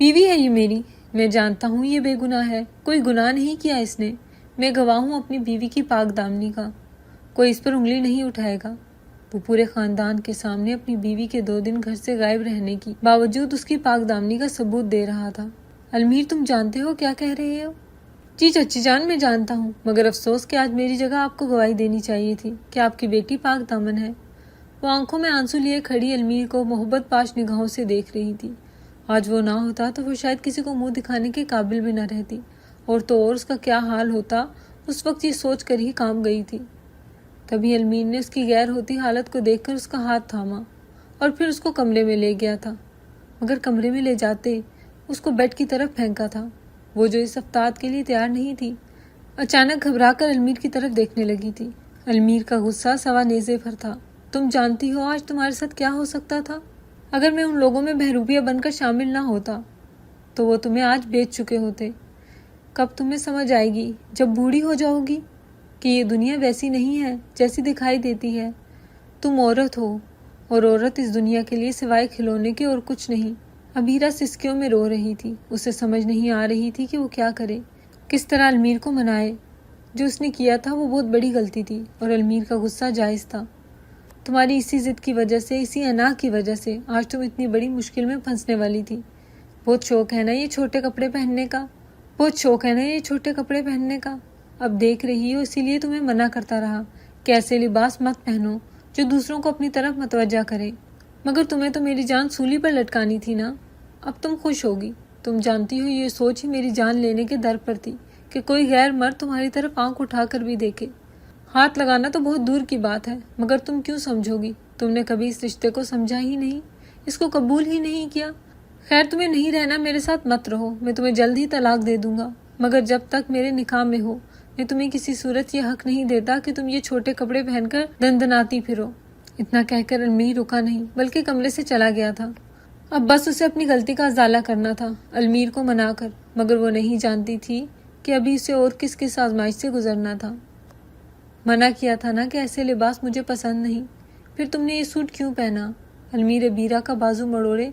بیوی ہے یہ میری، میں جانتا ہوں یہ بے گناہ ہے، کوئی گناہ نہیں کیا اس نے، میں گواہ ہوں اپنی بیوی کی پاک دامنی کا، کوئی اس پر انگلی نہیں اٹھائے گا۔ وہ پورے خاندان کے سامنے اپنی بیوی کے 2 دن گھر سے غائب رہنے کی باوجود اس کی پاک دامنی کا ثبوت دے رہا تھا۔ المیر تم جانتے ہو کیا کہہ رہے ہو؟ جی چچی جان میں جانتا ہوں، مگر افسوس کہ آج میری جگہ آپ کو گواہی دینی چاہیے تھی کہ آپ کی بیٹی پاک دامن ہے۔ وہ آنکھوں میں آنسو لیے کھڑی المیر کو محبت پاش نگاہوں سے دیکھ رہی تھی۔ آج وہ نہ ہوتا تو وہ شاید کسی کو منہ دکھانے کے قابل بھی نہ رہتی، اور تو اور اس کا کیا حال ہوتا اس وقت یہ سوچ کر ہی کانپ گئی تھی۔ تبھی المیر نے اس کی غیر ہوتی حالت کو دیکھ کر اس کا ہاتھ تھاما اور پھر اس کو کمرے میں لے گیا تھا، مگر کمرے میں لے جاتے اس کو بیڈ کی طرف پھینکا تھا، وہ جو اس افتاد کے لیے تیار نہیں تھی۔ اچانک گھبرا کر المیر کی طرف دیکھنے لگی تھی۔ المیر کا غصہ سوا نیزے پر تھا۔ تم جانتی ہو آج تمہارے ساتھ کیا ہو سکتا تھا؟ اگر میں ان لوگوں میں بہروپیہ بن کر شامل نہ ہوتا تو وہ تمہیں آج بیچ چکے ہوتے۔ کب تمہیں سمجھ آئے گی؟ جب بوڑھی ہو جاؤ گی کہ یہ دنیا ویسی نہیں ہے جیسی دکھائی دیتی ہے۔ تم عورت ہو اور عورت اس دنیا کے لیے سوائے کھلونے کے اور کچھ نہیں۔ ابیرہ سسکیوں میں رو رہی تھی، اسے سمجھ نہیں آ رہی تھی کہ وہ کیا کرے، کس طرح المیر کو منائے۔ جو اس نے کیا تھا وہ بہت بڑی غلطی تھی اور المیر کا غصہ جائز تھا۔ تمہاری اسی ضد کی وجہ سے، اسی انا کی وجہ سے آج تم اتنی بڑی مشکل میں پھنسنے والی تھی۔ بہت شوق ہے نا یہ چھوٹے کپڑے پہننے کا، بہت شوق ہے نا یہ چھوٹے کپڑے پہننے کا۔ اب دیکھ رہی ہو، اسی لیے تمہیں منع کرتا رہا کہ ایسے لباس مت پہنو جو دوسروں کو اپنی طرف متوجہ کرے، مگر تمہیں تو میری جان سولی پر لٹکانی تھی نا۔ اب تم خوش ہوگی۔ تم جانتی ہو یہ سوچ ہی میری جان لینے کے در پر تھی کہ کوئی غیر مرد تمہاری طرف آنکھ اٹھا کر بھی دیکھے۔ ہاتھ لگانا تو بہت دور کی بات ہے، مگر تم کیوں سمجھو گی؟ تم نے کبھی اس رشتے کو سمجھا ہی نہیں، اس کو قبول ہی نہیں کیا۔ خیر تمہیں نہیں رہنا میرے ساتھ مت رہو، میں تمہیں جلد ہی طلاق دے دوں گا، مگر جب تک میرے نکاح میں ہو میں تمہیں کسی صورت یہ حق نہیں دیتا کہ تم یہ چھوٹے کپڑے پہن کر دندناتی پھرو۔ اتنا کہہ کر المیر رکا نہیں بلکہ کمرے سے چلا گیا تھا۔ اب بس اسے اپنی غلطی کا ازالہ کرنا تھا، المیر کو منا کر، مگر وہ نہیں جانتی تھی کہ ابھی اسے اور کس کس آزمائش سے گزرنا تھا۔ منع کیا تھا نا کہ ایسے لباس مجھے پسند نہیں، پھر تم نے یہ سوٹ کیوں پہنا؟ المیر ابیرہ کا بازو مڑوڑے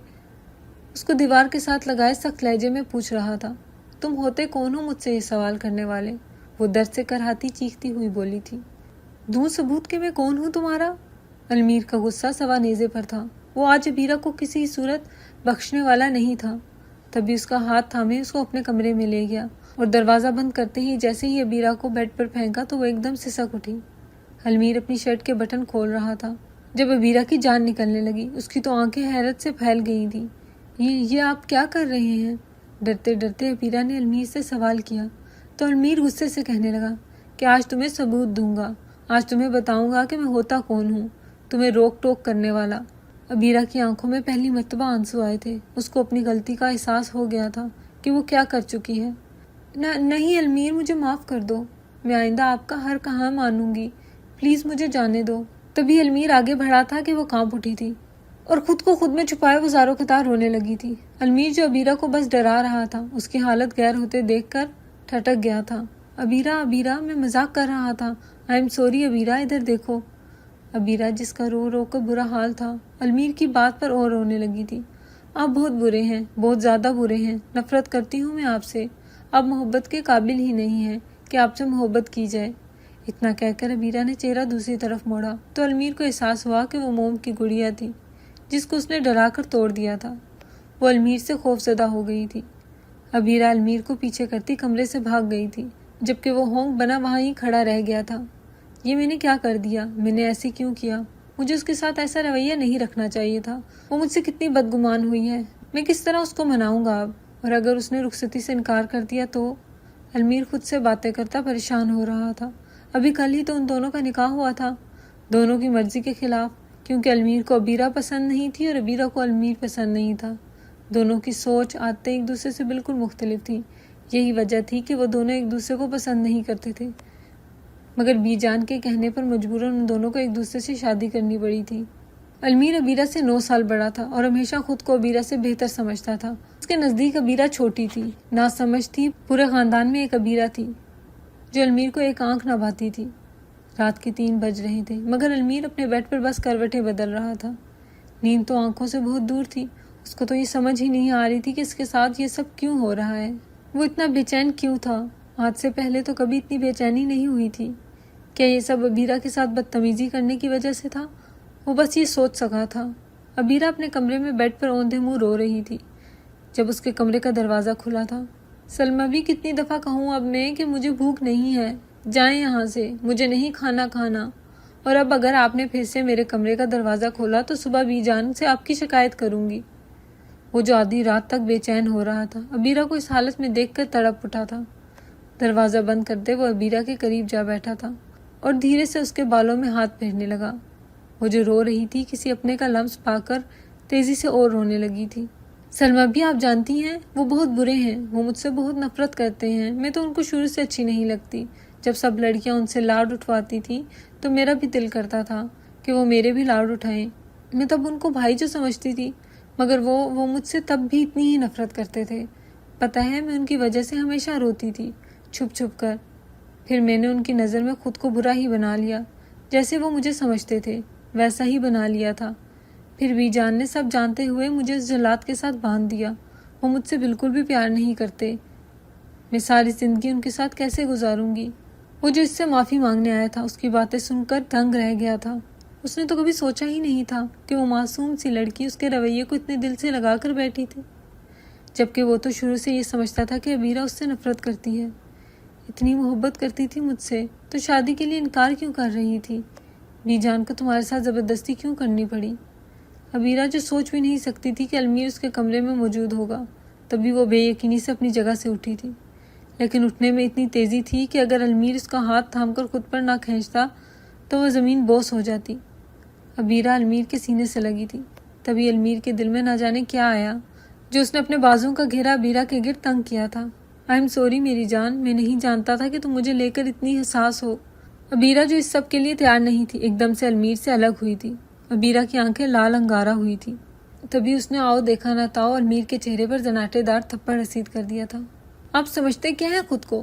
اس کو دیوار کے ساتھ لگائے سخت لہجے میں پوچھ رہا تھا۔ تم ہوتے کون ہو مجھ سے یہ سوال کرنے والے؟ وہ درد سے کرہاتی چیختی ہوئی بولی تھی۔ دوں ثبوت کہ میں کون ہوں تمہارا؟ المیر کا غصہ سوا نیزے پر تھا، وہ آج ابیرہ کو کسی صورت بخشنے والا نہیں تھا۔ تبھی اس کا ہاتھ تھامے اس کو اپنے کمرے میں لے گیا اور دروازہ بند کرتے ہی جیسے ہی ابیرہ کو بیڈ پر پھینکا تو وہ ایک دم سسک اٹھی۔ المیر اپنی شرٹ کے بٹن کھول رہا تھا جب ابیرہ کی جان نکلنے لگی۔ اس کی تو آنکھیں حیرت سے پھیل گئی تھیں۔ یہ آپ کیا کر رہے ہیں؟ ڈرتے ڈرتے ابیرہ نے المیر سے سوال کیا تو المیر غصے سے کہنے لگا کہ آج تمہیں ثبوت دوں گا، آج تمہیں بتاؤں گا کہ میں ہوتا کون ہوں، تمہیں روک ٹوک کرنے والا۔ ابیرہ کی آنکھوں میں پہلی مرتبہ آنسو آئے تھے۔ اس کو اپنی غلطی کا احساس ہو گیا تھا کہ وہ کیا کر چکی ہے۔ نہیں المیر مجھے معاف کر دو، میں آئندہ آپ کا ہر کہا مانوں گی، پلیز مجھے جانے دو۔ تبھی المیر آگے بڑھا تھا کہ وہ کانپ اٹھی تھی اور خود کو خود میں چھپائے وہ زاروں قطار رونے لگی تھی۔ المیر جو ابیرہ کو بس ڈرا رہا تھا اس کی حالت غیر ہوتے دیکھ کر ٹھٹک گیا تھا۔ ابیرہ میں مذاق کر رہا تھا، آئی ایم سوری ابیرہ، ادھر دیکھو۔ ابیرہ جس کا رو رو کر برا حال تھا المیر کی بات پر اور رونے لگی تھی۔ آپ بہت برے ہیں، بہت زیادہ برے ہیں، نفرت کرتی ہوں میں آپ سے، آپ محبت کے قابل ہی نہیں ہیں کہ آپ سے محبت کی جائے۔ اتنا کہہ کر ابیرہ نے چہرہ دوسری طرف موڑا تو المیر کو احساس ہوا کہ وہ موم کی گڑیا تھی جس کو اس نے ڈرا کر توڑ دیا تھا۔ وہ المیر سے خوف زدہ ہو گئی تھی۔ ابیرہ المیر کو پیچھے کرتی کمرے سے بھاگ گئی تھی جبکہ وہ ہونک بنا وہاں ہی کھڑا رہ گیا تھا۔ یہ میں نے کیا کر دیا؟ میں نے ایسے کیوں کیا؟ مجھے اس کے ساتھ ایسا رویہ نہیں رکھنا چاہیے تھا۔ وہ مجھ سے کتنی بدگمان ہوئی ہے، میں کس طرح اس کو مناؤں گا اب؟ اور اگر اس نے رخصتی سے انکار کر دیا تو؟ المیر خود سے باتیں کرتا پریشان ہو رہا تھا۔ ابھی کل ہی تو ان دونوں کا نکاح ہوا تھا، دونوں کی مرضی کے خلاف، کیونکہ المیر کو ابیرہ پسند نہیں تھی اور ابیرہ کو المیر پسند نہیں تھا۔ دونوں کی سوچ عادتیں ایک دوسرے سے بالکل مختلف تھیں۔ یہی وجہ تھی کہ وہ دونوں ایک دوسرے کو پسند نہیں کرتے تھے، مگر بی جان کے کہنے پر مجبوراً ان دونوں کو ایک دوسرے سے شادی کرنی پڑی تھی۔ المیر ابیرہ سے 9 سال بڑا تھا اور ہمیشہ خود کو ابیرہ سے بہتر سمجھتا تھا۔ اس کے نزدیک ابیرہ چھوٹی تھی، ناسمجھ تھی۔ پورے خاندان میں ایک ابیرہ تھی جو المیر کو ایک آنکھ نہ بھاتی تھی۔ رات کے 3 بج رہے تھے مگر المیر اپنے بیڈ پر بس کروٹیں بدل رہا تھا۔ نیند تو آنکھوں سے بہت دور تھی، اس کو تو یہ سمجھ ہی نہیں آ رہی تھی کہ اس کے ساتھ یہ سب کیوں ہو رہا ہے۔ وہ اتنا بے چین کیوں تھا؟ آج سے پہلے تو کبھی اتنی بے چینی نہیں ہوئی تھی۔ کیا یہ سب ابیرہ کے ساتھ بدتمیزی کرنے کی وجہ سے تھا؟ وہ بس یہ سوچ سکا تھا۔ ابیرہ اپنے کمرے میں بیڈ پر اوندھے منہ رو رہی تھی جب اس کے کمرے کا دروازہ کھلا تھا۔ سلمیٰ بھی کتنی دفعہ کہوں اب میں کہ مجھے بھوک نہیں ہے، جائیں یہاں سے، مجھے نہیں کھانا، اور اب اگر آپ نے پھر سے میرے کمرے کا دروازہ کھولا تو صبح بی جان سے آپ کی شکایت کروں گی۔ وہ جو آدھی رات تک بے چین ہو رہا تھا ابیرہ کو اس حالت میں دیکھ کر تڑپ اٹھا تھا۔ دروازہ بند کرتے وہ ابیرہ کے قریب جا بیٹھا تھا اور دھیرے سے اس کے بالوں میں ہاتھ پھیرنے لگا۔ وہ جو رو رہی تھی کسی اپنے کا لمس پا کر تیزی سے اور رونے لگی تھی۔ سلمیٰ بھی آپ جانتی ہیں وہ بہت برے ہیں، وہ مجھ سے بہت نفرت کرتے ہیں، میں تو ان کو شروع سے اچھی نہیں لگتی۔ جب سب لڑکیاں ان سے لاڈ اٹھواتی تھی تو میرا بھی دل کرتا تھا کہ وہ میرے بھی لاڈ اٹھائیں۔ میں تب ان کو بھائی جو سمجھتی تھی، مگر وہ مجھ سے تب بھی اتنی ہی نفرت کرتے تھے۔ پتہ ہے میں ان کی وجہ سے ہمیشہ روتی تھی، چھپ چھپ کر۔ پھر میں نے ان کی نظر میں خود کو برا ہی بنا لیا، جیسے وہ مجھے سمجھتے تھے ویسا ہی بنا لیا تھا۔ پھر بی جان نے سب جانتے ہوئے مجھے اس جلاد کے ساتھ باندھ دیا۔ وہ مجھ سے بالکل بھی پیار نہیں کرتے، میں ساری زندگی ان کے ساتھ کیسے گزاروں گی؟ وہ جو اس سے معافی مانگنے آیا تھا اس کی باتیں سن کر دنگ رہ گیا تھا۔ اس نے تو کبھی سوچا ہی نہیں تھا کہ وہ معصوم سی لڑکی اس کے رویے کو اتنے دل سے لگا کر بیٹھی تھی، جبکہ وہ تو شروع سے یہ سمجھتا تھا کہ ابیرہ اس سے نفرت کرتی ہے۔ اتنی محبت کرتی تھی مجھ سے تو شادی کے لیے انکار کیوں کر رہی تھی؟ بی جان کو تمہارے ساتھ زبردستی کیوں کرنی پڑی؟ ابیرہ جو سوچ بھی نہیں سکتی تھی کہ المیر اس کے کمرے میں موجود ہوگا، تبھی وہ بے یقینی سے اپنی جگہ سے اٹھی تھی، لیکن اٹھنے میں اتنی تیزی تھی کہ اگر المیر اس کا ہاتھ تھام کر خود پر نہ کھینچتا تو وہ زمین بوس ہو جاتی۔ ابیرہ المیر کے سینے سے لگی تھی، تبھی المیر کے دل میں نہ جانے کیا آیا جو اس نے اپنے بازوں کا گھیرا ابیرہ کے گرد تنگ کیا تھا۔ آئی ایم سوری میری جان، میں نہیں جانتا تھا کہ تم مجھے لے کر اتنی حساس ہو۔ ابیرہ جو اس سب کے لیے تیار نہیں تھی ایک دم سے المیر سے الگ ہوئی تھی۔ ابیرہ کی آنکھیں لال انگارہ ہوئی تھی، تبھی اس نے آؤ دیکھا نہ تاؤ المیر کے چہرے پر زناٹے دار تھپڑ رسید کر دیا تھا۔ آپ سمجھتے کیا ہیں خود کو؟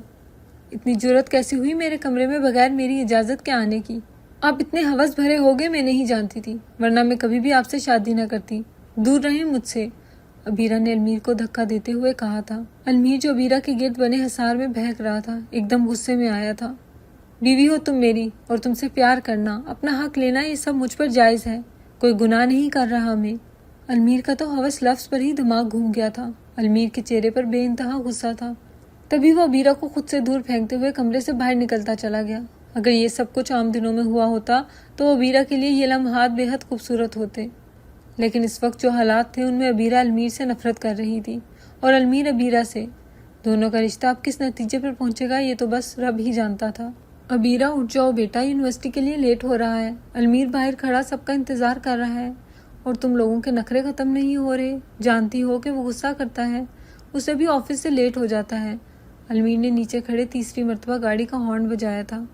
اتنی جرت کیسی ہوئی میرے کمرے میں بغیر میری اجازت کے آنے کی؟ آپ اتنے ہوس بھرے ہو گئے، میں نہیں جانتی تھی، ورنہ میں کبھی بھی آپ سے شادی نہ کرتی، دور رہیں مجھ سے، ابیرہ نے المیر کو دھکا دیتے ہوئے کہا تھا۔ المیر جو ابیرہ کے گرد بنے حصار میں بہک رہا تھا ایک دم غصے میں آیا تھا۔ بیوی ہو تم میری، اور تم سے پیار کرنا، اپنا حق لینا، یہ سب مجھ پر جائز ہے، کوئی گناہ نہیں کر رہا میں۔ المیر کا تو ہوس لفظ پر ہی دماغ گھوم گیا تھا۔ المیر کے چہرے پر بے انتہا غصہ تھا، تبھی وہ ابیرہ کو خود سے دور پھینکتے ہوئے کمرے سے باہر نکلتا چلا گیا۔ اگر یہ سب کچھ عام دنوں میں ہوا ہوتا تو ابیرہ کے لیے یہ لمحات بے حد خوبصورت ہوتے، لیکن اس وقت جو حالات تھے ان میں ابیرہ المیر سے نفرت کر رہی تھی اور المیر ابیرہ سے۔ دونوں کا رشتہ اب کس نتیجے پر پہنچے گا یہ تو بس رب ہی جانتا تھا۔ ابیرہ اٹھ جاؤ بیٹا، یونیورسٹی کے لیے لیٹ ہو رہا ہے، المیر باہر کھڑا سب کا انتظار کر رہا ہے، اور تم لوگوں کے نخرے ختم نہیں ہو رہے، جانتی ہو کہ وہ غصہ کرتا ہے، اسے بھی آفس سے لیٹ ہو جاتا ہے۔ المیر نے نیچے کھڑے تیسری مرتبہ گاڑی کا ہارن بجایا تھا۔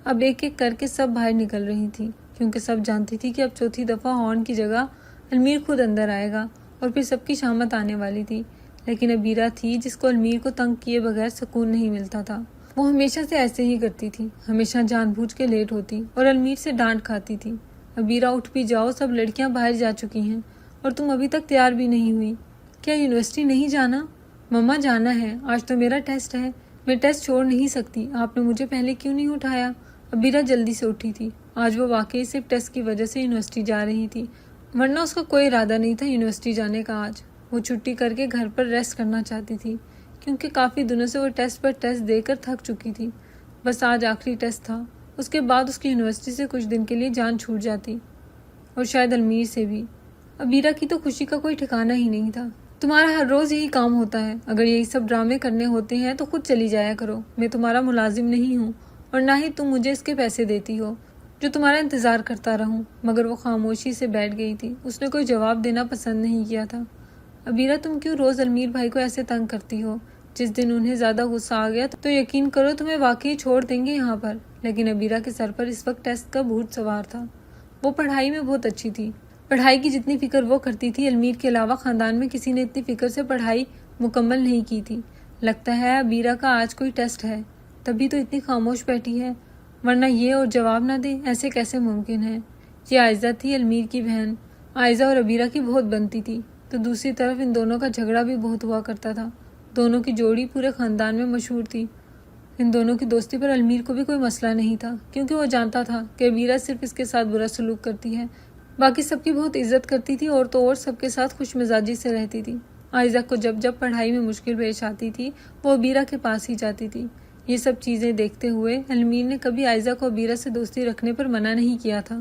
اب ایک ایک کر کے سب باہر نکل رہی تھی، کیونکہ سب جانتی تھی کہ اب چوتھی دفعہ ہارن کی جگہ المیر خود اندر آئے گا اور پھر سب کی شامت آنے والی تھی۔ لیکن ابیرہ تھی جس کو المیر کو تنگ کیے بغیر سکون نہیں ملتا تھا۔ وہ ہمیشہ سے ایسے ہی کرتی تھی، ہمیشہ جان بوجھ کے لیٹ ہوتی اور المیر سے ڈانٹ کھاتی تھی۔ ابیرہ اٹھ بھی جاؤ، سب لڑکیاں باہر جا چکی ہیں اور تم ابھی تک تیار بھی نہیں ہوئی۔ کیا یونیورسٹی نہیں جانا؟ مما جانا ہے، آج تو میرا ٹیسٹ ہے، میں ٹیسٹ چھوڑ نہیں سکتی، آپ نے مجھے پہلے کیوں نہیں اٹھایا؟ ابیرہ جلدی سے اٹھی تھی، آج وہ واقعی صرف ٹیسٹ کی وجہ سے یونیورسٹی جا رہی تھی، ورنہ اس کا کوئی ارادہ نہیں تھا یونیورسٹی جانے کا۔ آج وہ چھٹی کر کے گھر پر ریسٹ کرنا چاہتی تھی، کیونکہ کافی دنوں سے وہ ٹیسٹ پر ٹیسٹ دے کر تھک چکی تھی۔ بس آج آخری ٹیسٹ تھا، اس کے بعد اس کی یونیورسٹی سے کچھ دن کے لیے جان چھوٹ جاتی، اور شاید المیر سے بھی۔ ابیرہ کی تو خوشی کا کوئی ٹھکانہ ہی نہیں تھا۔ تمہارا ہر روز یہی کام ہوتا ہے، اگر یہی سب ڈرامے کرنے ہوتے ہیں تو خود چلی جایا کرو، میں تمہارا ملازم نہیں ہوں اور نہ ہی تم مجھے اس کے پیسے دیتی ہو جو تمہارا انتظار کرتا رہوں۔ مگر وہ خاموشی سے بیٹھ گئی تھی، اس نے کوئی جواب دینا پسند نہیں کیا تھا۔ ابیرہ تم کیوں روز المیر بھائی کو ایسے تنگ کرتی ہو؟ جس دن انہیں زیادہ غصہ آ گیا تو یقین کرو تمہیں واقعی چھوڑ دیں گے یہاں پر۔ لیکن ابیرہ کے سر پر اس وقت ٹیسٹ کا بھوت سوار تھا۔ وہ پڑھائی میں بہت اچھی تھی، پڑھائی کی جتنی فکر وہ کرتی تھی المیر کے علاوہ خاندان میں کسی نے اتنی فکر سے پڑھائی مکمل نہیں کی تھی۔ لگتا ہے ابیرہ کا آج کوئی ٹیسٹ ہے، تبھی تو اتنی خاموش بیٹھی ہے، ورنہ یہ اور جواب نہ دے ایسے کیسے ممکن ہے؟ یہ عائزہ تھی المیر کی بہن، عائزہ اور ابیرہ کی بہت بنتی تھی، تو دوسری طرف ان دونوں کا جھگڑا بھی بہت ہوا کرتا تھا۔ دونوں کی جوڑی پورے خاندان میں مشہور تھی۔ ان دونوں کی دوستی پر المیر کو بھی کوئی مسئلہ نہیں تھا، کیونکہ وہ جانتا تھا کہ ابیرہ صرف اس کے ساتھ برا سلوک کرتی ہے، باقی سب کی بہت عزت کرتی تھی اور تو اور سب کے ساتھ خوش مزاجی سے رہتی تھی۔ عائزہ کو جب جب پڑھائی میں مشکل پیش آتی تھی وہ ابیرہ کے پاس ہی جاتی تھی۔ یہ سب چیزیں دیکھتے ہوئے المیر نے کبھی عائزہ کو ابیرہ سے دوستی رکھنے پر منع نہیں کیا تھا۔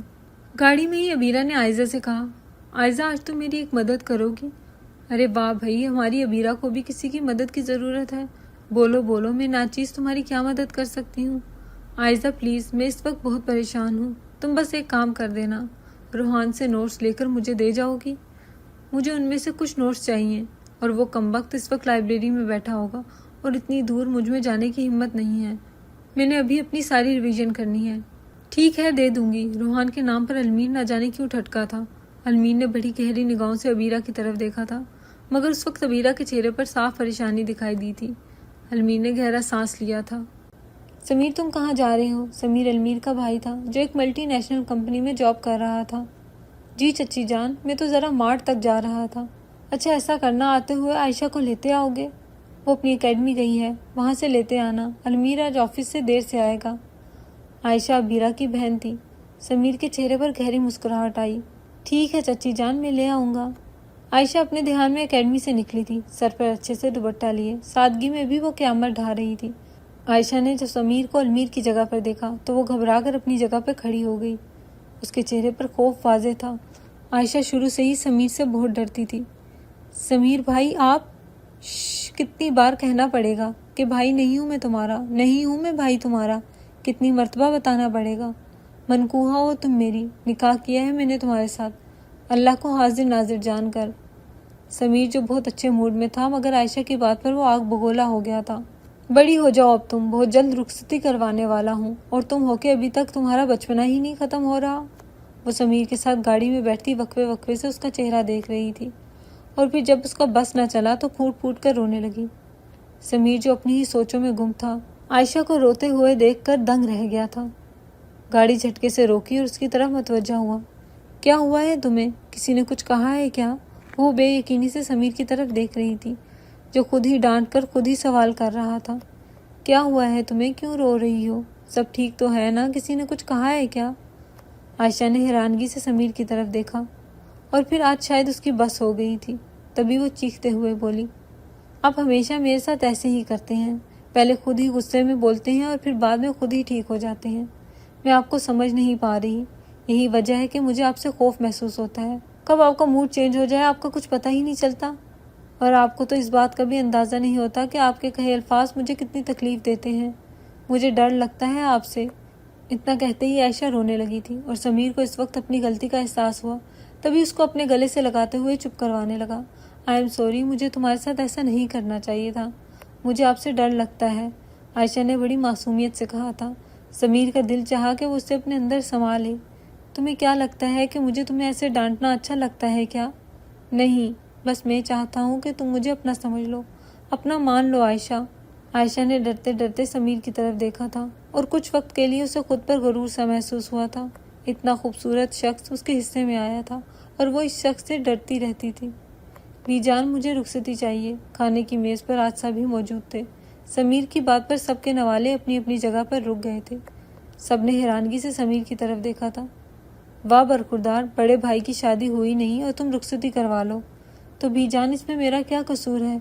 گاڑی میں ہی ابیرہ نے عائزہ سے کہا، عائزہ آج تم میری ایک مدد کرو گی؟ ارے واہ بھائی، ہماری ابیرہ کو بھی کسی کی مدد کی ضرورت ہے، بولو بولو، میں ناچیز تمہاری کیا مدد کر سکتی ہوں؟ عائزہ پلیز، میں اس وقت بہت پریشان ہوں، تم بس ایک کام کر دینا، روحان سے نوٹس لے کر مجھے دے جاؤ گی؟ مجھے ان میں سے کچھ نوٹس چاہیے، اور وہ کمبخت اس وقت لائبریری میں بیٹھا ہوگا اور اتنی دور مجھ میں جانے کی ہمت نہیں ہے، میں نے ابھی اپنی ساری ریویژن کرنی ہے۔ ٹھیک ہے، دے دوں گی۔ روحان کے نام پر المیر نہ جانے کیوں ٹھٹکا تھا۔ المیر نے بڑی گہری نگاہوں سے ابیرہ کی طرف دیکھا تھا، مگر اس وقت ابیرہ کے چہرے پر صاف پریشانی دکھائی دی تھی۔ المیر نے گہرا سانس لیا تھا۔ سمیر، تم کہاں جا رہے ہو؟ سمیر المیر کا بھائی تھا جو ایک ملٹی نیشنل کمپنی میں جاب کر رہا تھا۔ جی چچی جان، میں تو ذرا مارٹ تک جا رہا تھا۔ اچھا، ایسا کرنا، آتے ہوئے عائشہ کو لیتے آؤ گے؟ وہ اپنی اکیڈمی گئی ہے، وہاں سے لیتے آنا، المیر آج آفس سے دیر سے آئے گا۔ عائشہ ابیرہ کی بہن تھی۔ سمیر کے چہرے پر گہری مسکراہٹ آئی۔ ٹھیک ہے چچی جان، میں لے آؤں گا۔ عائشہ اپنے دھیان میں اکیڈمی سے نکلی تھی، سر پر اچھے سے دوپٹہ لیے، سادگی میں بھی وہ قیامت ڈھا رہی تھی۔ عائشہ نے جب سمیر کو المیر کی جگہ پر دیکھا تو وہ گھبرا کر اپنی جگہ پر کھڑی ہو گئی۔ اس کے چہرے پر خوف واضح تھا۔ عائشہ شروع سے ہی سمیر سے بہت ڈرتی تھی۔ سمیر بھائی، آپ کتنی بار کہنا پڑے گا کہ بھائی نہیں ہوں میں تمہارا، نہیں ہوں میں بھائی تمہارا، کتنی مرتبہ بتانا پڑے گا؟ منکوحہ ہو تم میری، نکاح کیا ہے میں نے تمہارے ساتھ، اللہ کو حاضر ناظر جان کر۔ سمیر جو بہت اچھے موڈ میں تھا، مگر عائشہ کی بات پر وہ آگ بگولا ہو گیا تھا۔ بڑی ہو جاؤ اب تم، بہت جلد رخصتی کروانے والا ہوں، اور تم ہو کے ابھی تک تمہارا بچپنا ہی نہیں ختم ہو رہا۔ وہ سمیر کے ساتھ گاڑی میں بیٹھتی وقفے وقفے سے اس کا چہرہ دیکھ رہی تھی، اور پھر جب اس کا بس نہ چلا تو پھوٹ پھوٹ کر رونے لگی۔ سمیر جو اپنی ہی سوچوں میں گم تھا، عائشہ کو روتے ہوئے دیکھ کر دنگ رہ گیا تھا۔ گاڑی جھٹکے سے روکی اور اس کی طرف متوجہ ہوا۔ کیا ہوا ہے تمہیں؟ کسی نے کچھ کہا ہے کیا؟ وہ بے یقینی سے سمیر کی طرف دیکھ رہی تھی، جو خود ہی ڈانٹ کر خود ہی سوال کر رہا تھا۔ کیا ہوا ہے تمہیں؟ کیوں رو رہی ہو؟ سب ٹھیک تو ہے نا؟ کسی نے کچھ کہا ہے کیا؟ عائشہ نے حیرانگی سے سمیر کی طرف دیکھا، اور پھر آج شاید اس کی بس ہو گئی تھی، تبھی وہ چیختے ہوئے بولی، آپ ہمیشہ میرے ساتھ ایسے ہی کرتے ہیں، پہلے خود ہی غصے میں بولتے ہیں اور پھر بعد میں خود ہی ٹھیک ہو جاتے ہیں۔ میں آپ کو سمجھ نہیں پا رہی، یہی وجہ ہے کہ مجھے آپ سے خوف محسوس ہوتا ہے۔ کب آپ کا موڈ چینج ہو جائے آپ کا کچھ پتہ ہی نہیں چلتا، اور آپ کو تو اس بات کا بھی اندازہ نہیں ہوتا کہ آپ کے کہے الفاظ مجھے کتنی تکلیف دیتے ہیں۔ مجھے ڈر لگتا ہے آپ سے۔ اتنا کہتے ہی عائشہ رونے لگی تھی، اور سمیر کو اس وقت اپنی غلطی کا احساس ہوا، تبھی اس کو اپنے گلے سے لگاتے ہوئے چپ کروانے لگا۔ آئی ایم سوری، مجھے تمہارے ساتھ ایسا نہیں کرنا چاہیے تھا، مجھے آپ سے ڈر لگتا ہے، عائشہ نے بڑی معصومیت سے کہا تھا۔ سمیر کا دل چاہا کہ وہ اسے اپنے اندر سما لے۔ تمہیں کیا لگتا ہے کہ مجھے تمہیں ایسے ڈانٹنا اچھا لگتا ہے کیا؟ نہیں، بس میں چاہتا ہوں کہ تم مجھے اپنا سمجھ لو، اپنا مان لو عائشہ۔ عائشہ نے ڈرتے ڈرتے سمیر کی طرف دیکھا تھا، اور کچھ وقت کے لیے اسے خود پر غرور سا محسوس ہوا تھا۔ اتنا خوبصورت شخص اس کے حصے میں آیا تھا، اور وہ اس شخص سے ڈرتی رہتی تھی۔ بی جان، مجھے رخصتی چاہیے۔ کھانے کی میز پر آج سبھی موجود تھے۔ سمیر کی بات پر سب کے نوالے اپنی اپنی جگہ پر رک گئے تھے۔ سب نے حیرانگی سے سمیر کی طرف دیکھا تھا۔ واہ برخوردار، بڑے بھائی کی شادی ہوئی نہیں اور تم رخصتی کروا لو، تو بی جان اس میں میرا کیا قصور ہے؟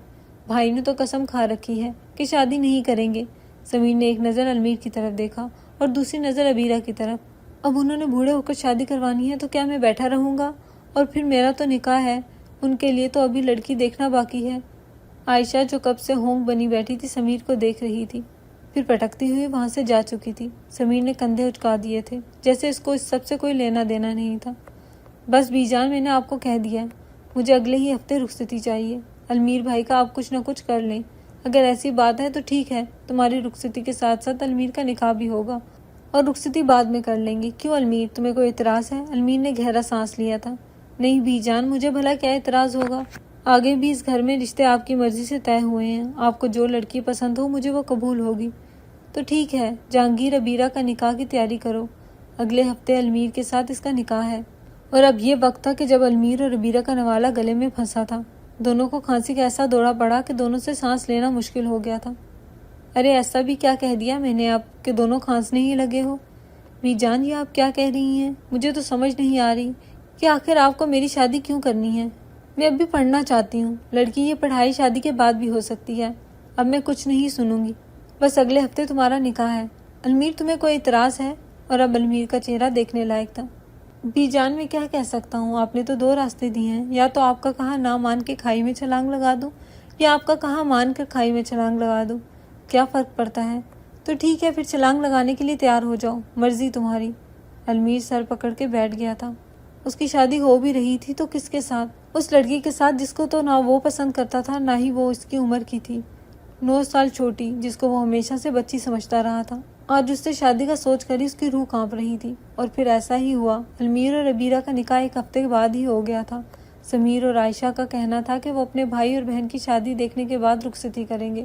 بھائی نے تو قسم کھا رکھی ہے کہ شادی نہیں کریں گے۔ سمیر نے ایک نظر المیر کی طرف دیکھا اور دوسری نظر ابیرہ کی طرف۔ اب انہوں نے بوڑھے ہو کر شادی کروانی ہے تو کیا میں بیٹھا رہوں گا؟ اور پھر میرا تو نکاح ہے، ان کے لیے تو ابھی لڑکی دیکھنا باقی ہے۔ عائشہ جو کب سے ہونک بنی بیٹھی تھی سمیر کو دیکھ رہی تھی، پھر پٹکتی ہوئی وہاں سے جا چکی تھی۔ سمیر نے کندھے اچکا دیے تھے، جیسے اس کو اس سب سے کوئی لینا دینا نہیں تھا۔ بس بی جان، میں نے آپ کو کہہ دیا، مجھے اگلے ہی ہفتے رخصتی چاہیے۔ المیر بھائی کا آپ کچھ نہ کچھ کر لیں، اگر ایسی بات ہے تو ٹھیک ہے، تمہاری رخصتی کے ساتھ ساتھ المیر کا نکاح بھی ہوگا، اور رخصتی بعد میں کر لیں گے۔ کیوں المیر، تمہیں کوئی اعتراض ہے؟ المیر نے گہرا سانس لیا تھا۔ نہیں بی جان، مجھے بھلا کیا اعتراض ہوگا؟ آگے بھی اس گھر میں رشتے آپ کی مرضی سے طے ہوئے ہیں، آپ کو جو لڑکی پسند ہو مجھے وہ قبول ہوگی۔ تو ٹھیک ہے، جہانگیر ابیرہ کا نکاح کی تیاری کرو، اگلے ہفتے المیر کے ساتھ اس کا نکاح ہے۔ اور اب یہ وقت تھا کہ جب المیر اور عبیرہ کا نوالہ گلے میں پھنسا تھا۔ دونوں کو کھانسی کا ایسا دورہ پڑا کہ دونوں سے سانس لینا مشکل ہو گیا تھا۔ ارے ایسا بھی کیا کہہ دیا میں نے اب کہ دونوں کھانسنے ہی لگے ہو؟ بی جان، یہ آپ کیا کہہ رہی ہیں؟ مجھے تو سمجھ نہیں آ رہی کہ آخر آپ کو میری شادی کیوں کرنی ہے؟ میں اب بھی پڑھنا چاہتی ہوں۔ لڑکی، یہ پڑھائی شادی کے بعد بھی ہو سکتی ہے۔ اب میں کچھ نہیں سنوں گی، بس اگلے ہفتے تمہارا نکاح ہے۔ المیر، تمہیں کوئی اعتراض ہے؟ اور اب المیر کا چہرہ دیکھنے لائق تھا۔ بی جان، میں کیا کہہ سکتا ہوں؟ آپ نے تو دو راستے دیے ہیں، یا تو آپ کا کہا نہ مان کے کھائی میں چھلانگ لگا دوں، یا آپ کا کہا مان کر کھائی میں چھلانگ لگا دوں۔ کیا فرق پڑتا ہے؟ تو ٹھیک ہے، پھر چھلانگ لگانے کے لیے تیار ہو جاؤ، مرضی تمہاری۔ المیر سر پکڑ کے بیٹھ گیا تھا۔ اس کی شادی ہو بھی رہی تھی تو کس کے ساتھ؟ اس لڑکی کے ساتھ جس کو تو نہ وہ پسند کرتا تھا، نہ ہی وہ اس کی عمر کی تھی، 9 سال چھوٹی، جس کو وہ ہمیشہ سے بچی سمجھتا رہا تھا۔ آج اس سے شادی کا سوچ کر ہی اس کی روح کانپ رہی تھی۔ اور پھر ایسا ہی ہوا۔ المیر اور عبیرہ کا نکاح 1 ہفتے کے بعد ہی ہو گیا تھا۔ سمیر اور عائشہ کا کہنا تھا کہ وہ اپنے بھائی اور بہن کی شادی دیکھنے کے بعد رخصتی کریں گے،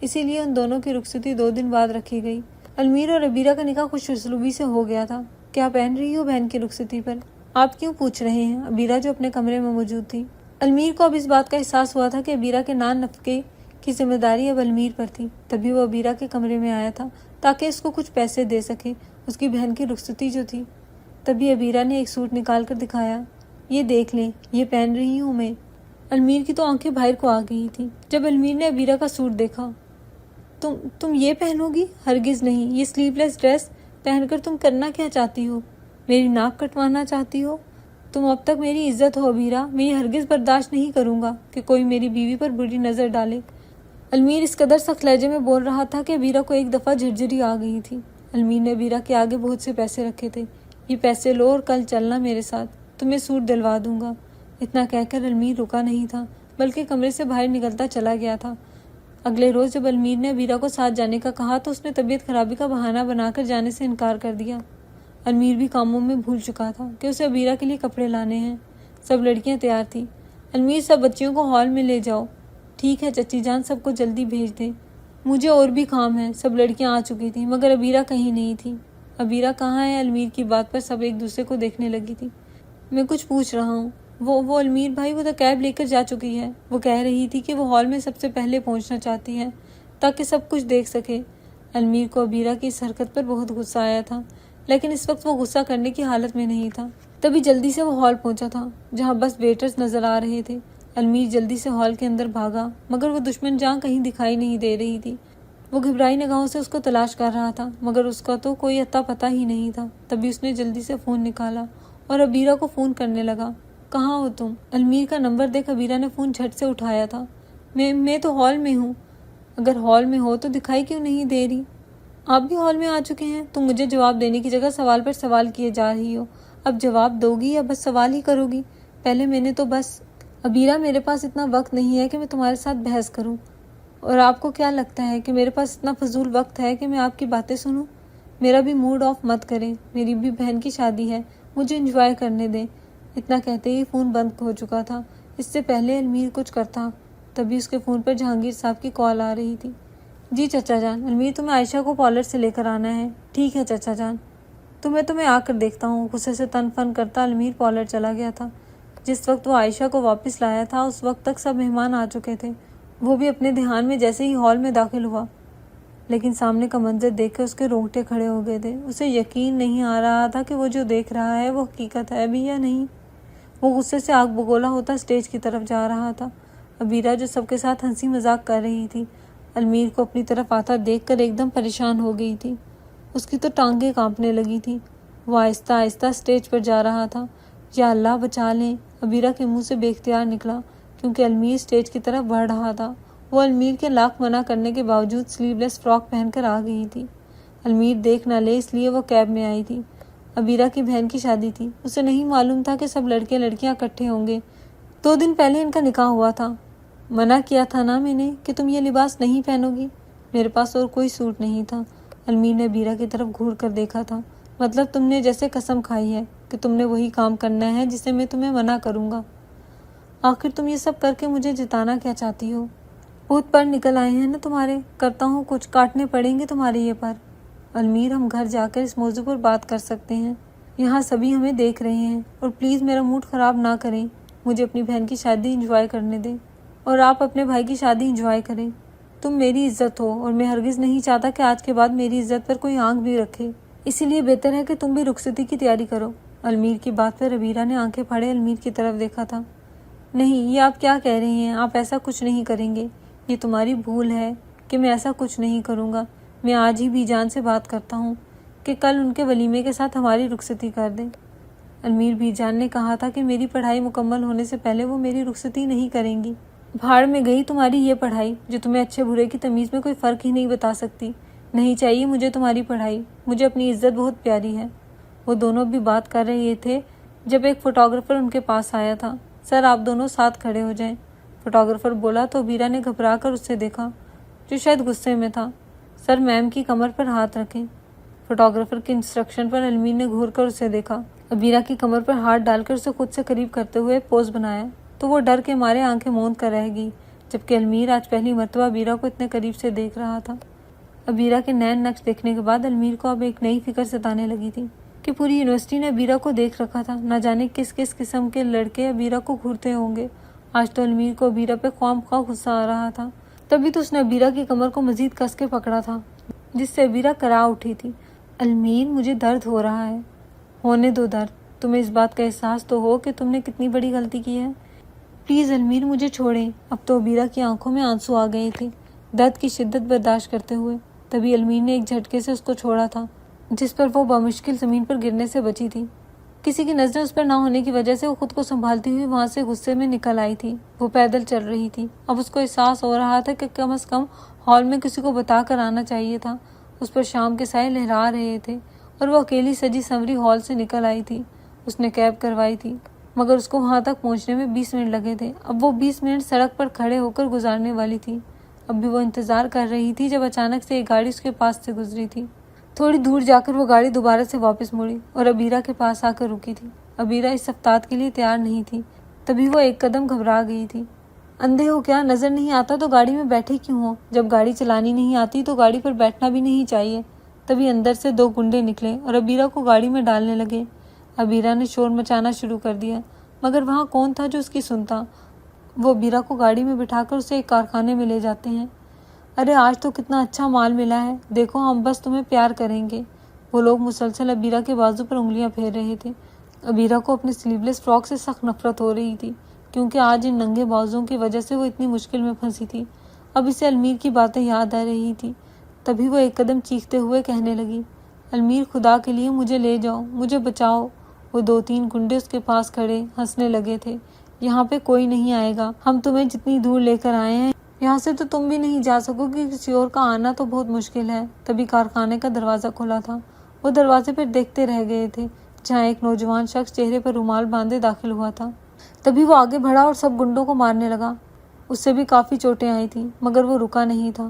اسی لیے ان دونوں کی رخصتی 2 دن بعد رکھی گئی۔ المیر اور عبیرہ کا نکاح خوش اسلوبی سے ہو گیا تھا۔ کیا پہن رہی ہو بہن کی رخصتی پر؟ آپ کیوں پوچھ رہے ہیں؟ عبیرہ جو اپنے کمرے میں موجود تھی۔ المیر کو اب اس بات کا احساس ہوا تھا کہ عبیرہ کے نان نفقے کی ذمہ داری اب المیر پر تھی، تبھی وہ عبیرہ کے کمرے میں آیا تھا تاکہ اس کو کچھ پیسے دے سکے، اس کی بہن کی رخصتی جو تھی۔ تبھی عبیرہ نے ایک سوٹ نکال کر دکھایا۔ یہ دیکھ لیں، یہ پہن رہی ہوں میں۔ المیر کی تو آنکھیں باہر کو آ گئی تھیں جب المیر نے عبیرہ کا سوٹ دیکھا۔ تم یہ پہنو گی؟ ہرگز نہیں، یہ سلیو لیس ڈریس پہن کر تم کرنا کیا چاہتی ہو؟ میری ناک کٹوانا چاہتی ہو؟ تم اب تک میری عزت ہو عبیرہ، میں یہ ہرگز برداشت نہیں کروں گا کہ کوئی میری بیوی پر بری نظر ڈالے۔ المیر اس قدر سخت لہجے میں بول رہا تھا کہ عبیرہ کو ایک دفعہ جھرجھری آ گئی تھی۔ المیر نے عبیرہ کے آگے بہت سے پیسے رکھے تھے۔ یہ پیسے لو اور کل چلنا میرے ساتھ، تمہیں سوٹ دلوا دوں گا۔ اتنا کہہ کر المیر رکا نہیں تھا بلکہ کمرے سے باہر نکلتا چلا گیا تھا۔ اگلے روز جب المیر نے عبیرہ کو ساتھ جانے کا کہا تو اس نے طبیعت خرابی کا بہانہ بنا کر جانے سے انکار کر دیا۔ المیر بھی کاموں میں بھول چکا تھا کہ اسے عبیرہ کے لیے کپڑے لانے ہیں۔ سب لڑکیاں تیار تھیں۔ المیر، سب بچیوں کو ہال میں لے جاؤ۔ ٹھیک ہے چچی جان، سب کو جلدی بھیج دیں، مجھے اور بھی کام ہے۔ سب لڑکیاں آ چکی تھیں مگر عبیرہ کہیں نہیں تھی۔ عبیرہ کہاں ہے؟ المیر کی بات پر سب ایک دوسرے کو دیکھنے لگی تھی۔ میں کچھ پوچھ رہا ہوں۔ وہ المیر بھائی، وہ تو کیب لے کر جا چکی ہے۔ وہ کہہ رہی تھی کہ وہ ہال میں سب سے پہلے پہنچنا چاہتی ہے تاکہ سب کچھ دیکھ سکے۔ المیر کو عبیرہ کی اس حرکت پر بہت غصہ آیا تھا، لیکن اس وقت وہ غصہ کرنے کی حالت میں نہیں تھا۔ تبھی جلدی سے وہ ہال پہنچا تھا جہاں بس ویٹرز نظر آ رہے تھے۔ المیر جلدی سے ہال کے اندر بھاگا مگر وہ دشمن جان کہیں دکھائی نہیں دے رہی تھی۔ وہ گھبرائی نگاہوں سے اس کو تلاش کر رہا تھا مگر اس کا تو کوئی اتا پتہ ہی نہیں تھا۔ تبھی اس نے جلدی سے فون نکالا اور عبیرہ کو فون کرنے لگا۔ کہاں ہو تم؟ المیر کا نمبر دیکھ عبیرہ نے فون جھٹ سے اٹھایا تھا۔ میں تو ہال میں ہوں۔ اگر ہال میں ہو تو دکھائی کیوں نہیں دے رہی؟ آپ بھی ہال میں آ چکے ہیں؟ تم مجھے جواب دینے کی جگہ سوال پر سوال کیے جا رہی ہو۔ اب جواب دو گی یا بس سوال ہی کرو گی؟ پہلے میں نے تو بس… عبیرہ، میرے پاس اتنا وقت نہیں ہے کہ میں تمہارے ساتھ بحث کروں، اور آپ کو کیا لگتا ہے کہ میرے پاس اتنا فضول وقت ہے کہ میں آپ کی باتیں سنوں؟ میرا بھی موڈ آف مت کریں، میری بھی بہن کی شادی ہے، مجھے انجوائے کرنے دیں۔ اتنا کہتے ہی فون بند ہو چکا تھا۔ اس سے پہلے المیر کچھ کرتا، تبھی اس کے فون پر جہانگیر صاحب کی کال آ رہی تھی۔ جی چچا جان، المیر تمہیں عائشہ کو پارلر سے لے کر آنا ہے۔ ٹھیک ہے چچا جان، تمہیں آ کر دیکھتا ہوں۔ غصے سے تن فن کرتا المیر پارلر چلا گیا تھا۔ جس وقت وہ عائشہ کو واپس لایا تھا اس وقت تک سب مہمان آ چکے تھے۔ وہ بھی اپنے دھیان میں جیسے ہی ہال میں داخل ہوا، لیکن سامنے کا منظر دیکھ کر اس کے رونگٹے کھڑے ہو گئے تھے۔ اسے یقین نہیں آ رہا تھا کہ وہ جو دیکھ رہا ہے وہ حقیقت ہے بھی یا نہیں۔ وہ غصے سے آگ بگولا ہوتا اسٹیج کی طرف جا رہا تھا۔ عبیرہ جو سب کے ساتھ ہنسی مذاق کر رہی تھی، المیر کو اپنی طرف آتا دیکھ کر ایک دم پریشان ہو گئی تھی۔ اس کی تو ٹانگیں کانپنے لگی تھی۔ وہ آہستہ آہستہ اسٹیج پر جا رہا تھا۔ یا اللہ بچا لیں، عبیرہ کے منہ سے بے اختیار نکلا کیونکہ المیر اسٹیج کی طرف بڑھ رہا تھا۔ وہ المیر کے لاکھ منع کرنے کے باوجود سلیو لیس فراک پہن کر آ گئی تھی۔ المیر دیکھ نہ لے اس لیے وہ کیب میں آئی تھی۔ عبیرہ کی بہن کی شادی تھی، اسے نہیں معلوم تھا کہ سب لڑکے لڑکیاں اکٹھے ہوں گے۔ 2 دن پہلے ان کا نکاح ہوا تھا۔ منع کیا تھا نا میں نے کہ تم یہ لباس نہیں پہنو گی۔ میرے پاس اور کوئی سوٹ نہیں تھا۔ المیر نے عبیرہ کی طرف گھور کر دیکھا تھا۔ مطلب تم نے جیسے قسم کھائی ہے کہ تم نے وہی کام کرنا ہے جسے میں تمہیں منع کروں گا۔ آخر تم یہ سب کر کے مجھے جتانا کیا چاہتی ہو؟ بہت پر نکل آئے ہیں نا تمہارے، کرتا ہوں کچھ، کاٹنے پڑیں گے تمہارے یہ پر۔ المیر، ہم گھر جا کر اس موضوع پر بات کر سکتے ہیں۔ یہاں سبھی ہمیں دیکھ رہے ہیں اور پلیز میرا موڈ خراب نہ کریں، مجھے اپنی بہن کی شادی انجوائے کرنے دیں اور آپ اپنے بھائی کی شادی انجوائے کریں۔ تم میری عزت ہو اور میں ہرگز نہیں چاہتا کہ آج کے بعد میری عزت پر کوئی آنکھ بھی رکھے، اسی لیے بہتر ہے کہ تم بھی رخصتی کی تیاری کرو۔ المیر کی بات پر عبیرہ نے آنکھیں پھاڑے المیر کی طرف دیکھا تھا۔ نہیں، یہ آپ کیا کہہ رہی ہیں؟ آپ ایسا کچھ نہیں کریں گے، یہ تمہاری بھول ہے کہ میں ایسا کچھ نہیں کروں گا۔ میں آج ہی بی جان سے بات کرتا ہوں کہ کل ان کے ولیمے کے ساتھ ہماری رخصتی کر دیں۔ المیر بی جان نے کہا تھا کہ میری پڑھائی مکمل ہونے سے پہلے وہ میری رخصتی نہیں کریں گی۔ بھاڑ میں گئی تمہاری یہ پڑھائی جو تمہیں اچھے برے کی تمیز میں کوئی فرق ہی نہیں بتا سکتی۔ نہیں چاہیے مجھے تمہاری پڑھائی، مجھے اپنی عزت بہت پیاری ہے۔ وہ دونوں بھی بات کر رہے تھے جب ایک فوٹوگرافر ان کے پاس آیا تھا۔ سر آپ دونوں ساتھ کھڑے ہو جائیں، فوٹوگرافر بولا تو عبیرہ نے گھبرا کر اس سے دیکھا جو شاید غصے میں تھا۔ سر میم کی کمر پر ہاتھ رکھیں۔ فوٹوگرافر کے انسٹرکشن پر المیر نے گھور کر اسے دیکھا۔ عبیرہ کی کمر پر ہاتھ ڈال کر اسے خود سے قریب کرتے ہوئے پوز بنایا تو وہ ڈر کے مارے آنکھیں موند کر رہ گئی، جبکہ المیر آج پہلی مرتبہ عبیرہ کو اتنے قریب سے دیکھ رہا تھا۔ عبیرہ کے نین نقش دیکھنے کے بعد المیر کو اب ایک نئی فکر ستانے لگی تھی کہ پوری یونیورسٹی نے عبیرہ کو دیکھ رکھا تھا، نہ جانے کس کس قسم کے لڑکے عبیرہ کو گھورتے ہوں گے۔ آج تو المیر کو عبیرہ پہ خواہ مخواہ غصہ آ رہا تھا، تبھی تو اس نے عبیرہ کی کمر کو مزید کس کے پکڑا تھا جس سے عبیرہ کرا اٹھی تھی۔ المیر مجھے درد ہو رہا ہے۔ ہونے دو درد، تمہیں اس بات کا احساس تو ہو کہ تم نے کتنی بڑی غلطی کی ہے۔ پلیز المیر مجھے چھوڑیں۔ اب تو عبیرہ کی آنکھوں میں آنسو آ گئے تھے درد کی شدت برداشت کرتے ہوئے، تبھی المیر نے ایک جھٹکے سے اس کو چھوڑا تھا جس پر وہ بمشکل زمین پر گرنے سے بچی تھی۔ کسی کی نظریں اس پر نہ ہونے کی وجہ سے وہ خود کو سنبھالتی ہوئی وہاں سے غصے میں نکل آئی تھی۔ وہ پیدل چل رہی تھی۔ اب اس کو احساس ہو رہا تھا کہ کم از کم ہال میں کسی کو بتا کر آنا چاہیے تھا۔ اس پر شام کے سائے لہرا رہے تھے اور وہ اکیلی سجی سنوری ہال سے نکل آئی تھی۔ اس نے کیب کروائی تھی مگر اس کو وہاں تک پہنچنے میں 20 منٹ لگے تھے۔ اب وہ 20 منٹ سڑک پر کھڑے ہو کر گزارنے والی تھی۔ اب بھی وہ انتظار کر رہی تھی جب اچانک سے ایک گاڑی اس کے پاس سے گزری تھی۔ تھوڑی دور جا کر وہ گاڑی دوبارہ سے واپس مڑی اور عبیرہ کے پاس آ کر رکی تھی۔ عبیرہ اس افتاد کے لیے تیار نہیں تھی، تبھی وہ ایک قدم گھبرا گئی تھی۔ اندھے ہو کیا؟ نظر نہیں آتا تو گاڑی میں بیٹھے کیوں ہو؟ جب گاڑی چلانی نہیں آتی تو گاڑی پر بیٹھنا بھی نہیں چاہیے۔ تبھی اندر سے 2 گنڈے نکلے اور عبیرہ کو گاڑی میں ڈالنے لگے۔ عبیرہ نے شور مچانا شروع کر دیا مگر وہاں کون تھا جو اس کی سنتا؟ وہ عبیرہ کو گاڑی میں بٹھا کر اسے ایک کارخانے میں لے جاتے ہیں۔ ارے آج تو کتنا اچھا مال ملا ہے، دیکھو ہم بس تمہیں پیار کریں گے۔ وہ لوگ مسلسل عبیرہ کے بازو پر انگلیاں پھیر رہے تھے۔ عبیرہ کو اپنی سلیو لیس فراک سے سخت نفرت ہو رہی تھی کیونکہ آج ان ننگے بازوؤں کی وجہ سے وہ اتنی مشکل میں پھنسی تھی۔ اب اسے المیر کی باتیں یاد آ رہی تھی، تبھی وہ ایک قدم چیختے ہوئے کہنے لگی، المیر خدا کے لیے مجھے لے جاؤ، مجھے بچاؤ۔ وہ 2-3 گنڈے اس کے پاس کھڑے ہنسنے لگے تھے۔ یہاں پہ کوئی نہیں آئے گا، ہم تمہیں جتنی دور لے کر آئے ہیں یہاں سے تو تم بھی نہیں جا سکو گے، کسی اور کا آنا تو بہت مشکل ہے۔ تبھی کارخانے کا دروازہ کھلا تھا۔ وہ دروازے پر دیکھتے رہ گئے تھے جہاں ایک نوجوان شخص چہرے پر رومال باندھے داخل ہوا تھا۔ تبھی وہ آگے بڑھا اور سب گنڈوں کو مارنے لگا۔ اس سے بھی کافی چوٹیں آئی تھیں مگر وہ رکا نہیں تھا۔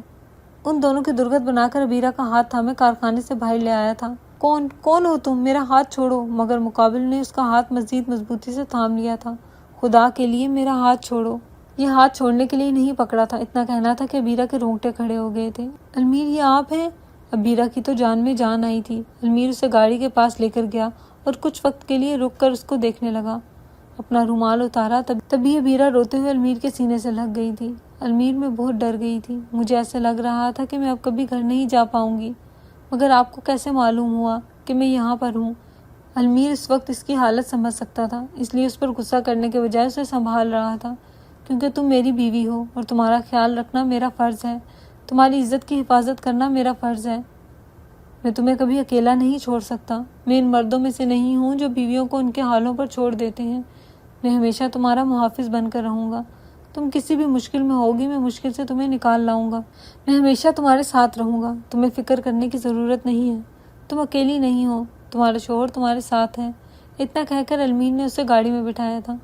ان دونوں کی درگت بنا کر عبیرہ کا ہاتھ تھامے کارخانے سے باہر لے آیا تھا۔ کون ہو تم؟ میرا ہاتھ چھوڑو! مگر مقابل نے اس کا ہاتھ مزید مضبوطی سے تھام لیا تھا۔ خدا کے لیے میرا ہاتھ چھوڑو! یہ ہاتھ چھوڑنے کے لیے نہیں پکڑا تھا، اتنا کہنا تھا کہ عبیرہ کے رونگٹے کھڑے ہو گئے تھے۔ المیر یہ آپ ہیں؟ عبیرہ کی تو جان میں جان آئی تھی۔ المیر اسے گاڑی کے پاس لے کر گیا اور کچھ وقت کے لیے رک کر اس کو دیکھنے لگا۔ اپنا رومال اتارا تبھی عبیرہ روتے ہوئے المیر کے سینے سے لگ گئی تھی۔ المیر میں بہت ڈر گئی تھی، مجھے ایسے لگ رہا تھا کہ میں اب کبھی گھر نہیں جا پاؤں گی، مگر آپ کو کیسے معلوم ہوا کہ میں یہاں پر ہوں؟ المیر اس وقت اس کی حالت سمجھ سکتا تھا، اس لیے اس پر غصہ کرنے کے بجائے اسے سنبھال رہا تھا، کیونکہ تم میری بیوی ہو اور تمہارا خیال رکھنا میرا فرض ہے، تمہاری عزت کی حفاظت کرنا میرا فرض ہے۔ میں تمہیں کبھی اکیلا نہیں چھوڑ سکتا۔ میں ان مردوں میں سے نہیں ہوں جو بیویوں کو ان کے حالوں پر چھوڑ دیتے ہیں۔ میں ہمیشہ تمہارا محافظ بن کر رہوں گا۔ تم کسی بھی مشکل میں ہوگی، میں مشکل سے تمہیں نکال لاؤں گا۔ میں ہمیشہ تمہارے ساتھ رہوں گا، تمہیں فکر کرنے کی ضرورت نہیں ہے، تم اکیلی نہیں ہو، تمہارا شوہر تمہارے ساتھ ہے۔ اتنا کہہ کر المیر نے اسے گاڑی میں بٹھایا تھا۔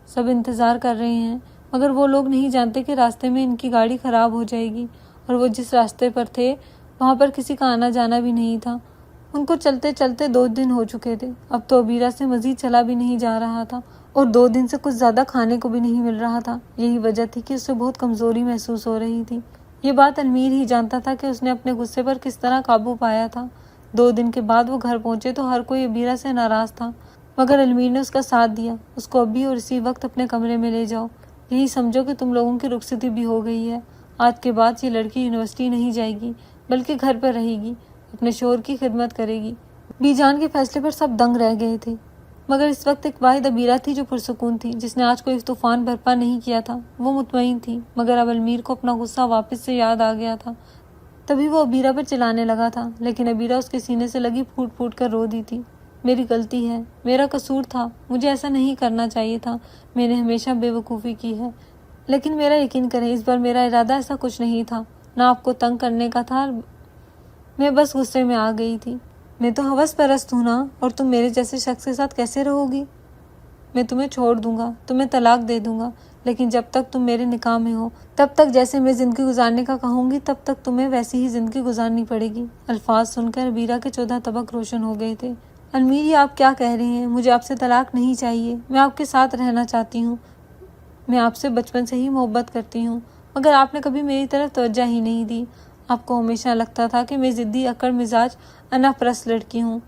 سب انتظار کر رہے ہیں مگر وہ لوگ نہیں جانتے کہ راستے میں ان کی گاڑی خراب ہو جائے گی، اور وہ جس راستے پر تھے وہاں پر کسی کا آنا جانا بھی نہیں تھا۔ ان کو چلتے چلتے 2 دن ہو چکے تھے۔ اب تو عبیرہ سے مزید چلا بھی نہیں جا رہا تھا اور 2 دن سے کچھ زیادہ کھانے کو بھی نہیں مل رہا تھا۔ یہی وجہ تھی کہ اسے بہت کمزوری محسوس ہو رہی تھی۔ یہ بات المیر ہی جانتا تھا کہ اس نے اپنے غصے پر کس طرح قابو پایا تھا۔ 2 دن کے بعد وہ گھر پہنچے تو ہر کوئی ابیرہ سے ناراض تھا، مگر المیر نے اس کا ساتھ دیا۔ اس کو ابھی اور اسی وقت اپنے کمرے میں لے جاؤ، یہی سمجھو کہ تم لوگوں کی رخصتی بھی ہو گئی ہے۔ آج کے بعد یہ لڑکی یونیورسٹی نہیں جائے گی بلکہ گھر پر رہے گی، اپنے شوہر کی خدمت کرے گی۔ بی جان کے فیصلے پر سب دنگ رہ گئے تھے، مگر اس وقت ایک واحد ابیرہ تھی جو پرسکون تھی، جس نے آج کوئی طوفان برپا نہیں کیا تھا۔ وہ مطمئن تھی، مگر اب المیر کو اپنا غصہ واپس سے یاد آ گیا تھا۔ تبھی وہ ابیرہ پر چلانے لگا تھا، لیکن ابیرہ اس کے سینے سے لگی پھوٹ پھوٹ کر رو دی تھی۔ میری غلطی ہے، میرا قصور تھا، مجھے ایسا نہیں کرنا چاہیے تھا، میں نے ہمیشہ بے وقوفی کی ہے۔ لیکن میرا یقین کریں، اس بار میرا ارادہ ایسا کچھ نہیں تھا، نہ آپ کو تنگ کرنے کا تھا، میں بس غصے میں آ گئی تھی۔ میں تو ہوس پرست ہوں نا، اور تم میرے جیسے شخص کے ساتھ کیسے رہو گی؟ میں تمہیں چھوڑ دوں گا، تمہیں طلاق دے دوں گا، لیکن جب تک تم میرے نکاح میں ہو تب تک جیسے میں زندگی گزارنے کا کہوں گی تب تک تمہیں ویسی ہی زندگی گزارنی پڑے گی۔ الفاظ سن کر ابیرہ کے 14 طبق روشن ہو گئے تھے۔ المیر، یہ آپ کیا کہہ رہے ہیں؟ مجھے آپ سے طلاق نہیں چاہیے، میں آپ کے ساتھ رہنا چاہتی ہوں، میں آپ سے بچپن سے ہی محبت کرتی ہوں، مگر آپ نے کبھی میری طرف توجہ ہی نہیں دی۔ آپ کو ہمیشہ لگتا تھا کہ میں ضدی اکڑ مزاج انا پرست لڑکی ہوں۔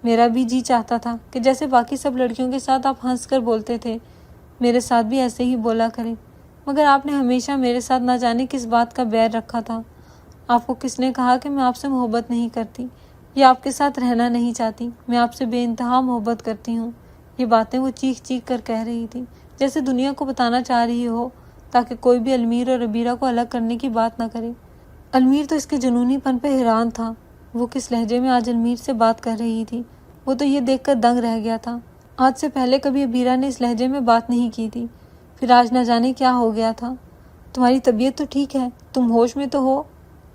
میرا بھی جی چاہتا تھا کہ جیسے باقی سب لڑکیوں کے ساتھ آپ ہنس کر بولتے تھے، میرے ساتھ بھی ایسے ہی بولا کریں، مگر آپ نے ہمیشہ میرے ساتھ نہ جانے کس بات کا بیر رکھا تھا۔ آپ کو کس نے کہا کہ میں آپ سے محبت نہیں کرتی یا آپ کے ساتھ رہنا نہیں چاہتی؟ میں آپ سے بے انتہا محبت کرتی ہوں۔ یہ باتیں وہ چیخ چیخ کر کہہ رہی تھی، جیسے دنیا کو بتانا چاہ رہی ہو، تاکہ کوئی بھی المیر اور ابیرہ کو الگ کرنے کی بات نہ کرے۔ المیر تو اس کے جنونی پن پہ حیران تھا، وہ کس لہجے میں آج المیر سے بات کر رہی تھی، وہ تو یہ دیکھ کر دنگ رہ گیا تھا۔ آج سے پہلے کبھی ابیرہ نے اس لہجے میں بات نہیں کی تھی، پھر آج نہ جانے کیا ہو گیا تھا۔ تمہاری طبیعت تو ٹھیک ہے، تم ہوش میں تو ہو؟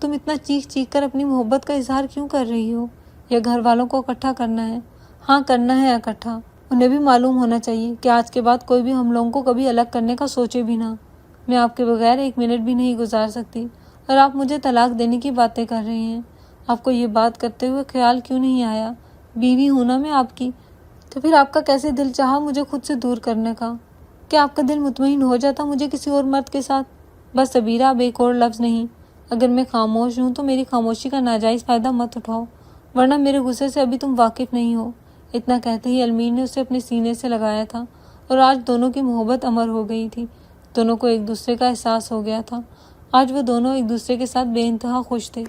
تم اتنا چیخ چیخ کر اپنی محبت کا اظہار کیوں کر رہی ہو؟ یا گھر والوں کو اکٹھا کرنا ہے؟ ہاں، کرنا ہے اکٹھا، انہیں بھی معلوم ہونا چاہیے کہ آج کے بعد کوئی بھی ہم لوگوں کو کبھی الگ کرنے کا سوچے بھی نہ۔ میں آپ کے بغیر 1 منٹ بھی نہیں گزار سکتی، اور آپ مجھے طلاق دینے کی باتیں کر رہے ہیں۔ آپ کو یہ بات کرتے ہوئے خیال کیوں نہیں آیا؟ بیوی ہوں نا میں آپ کی، تو پھر آپ کا کیسے دل چاہا مجھے خود سے دور کرنے کا؟ کیا آپ کا دل مطمئن ہو جاتا مجھے کسی اور مرد کے ساتھ؟ بس ابیرہ، اب ایک اور لفظ نہیں۔ اگر میں خاموش ہوں تو میری خاموشی کا ناجائز فائدہ مت اٹھاؤ، ورنہ میرے غصے سے ابھی تم واقف نہیں ہو۔ اتنا کہتے ہی المیر نے اسے اپنے سینے سے لگایا تھا، اور آج دونوں کی محبت امر ہو گئی تھی، دونوں کو ایک دوسرے کا احساس ہو گیا تھا۔ آج وہ دونوں ایک دوسرے کے ساتھ بے انتہا خوش تھے۔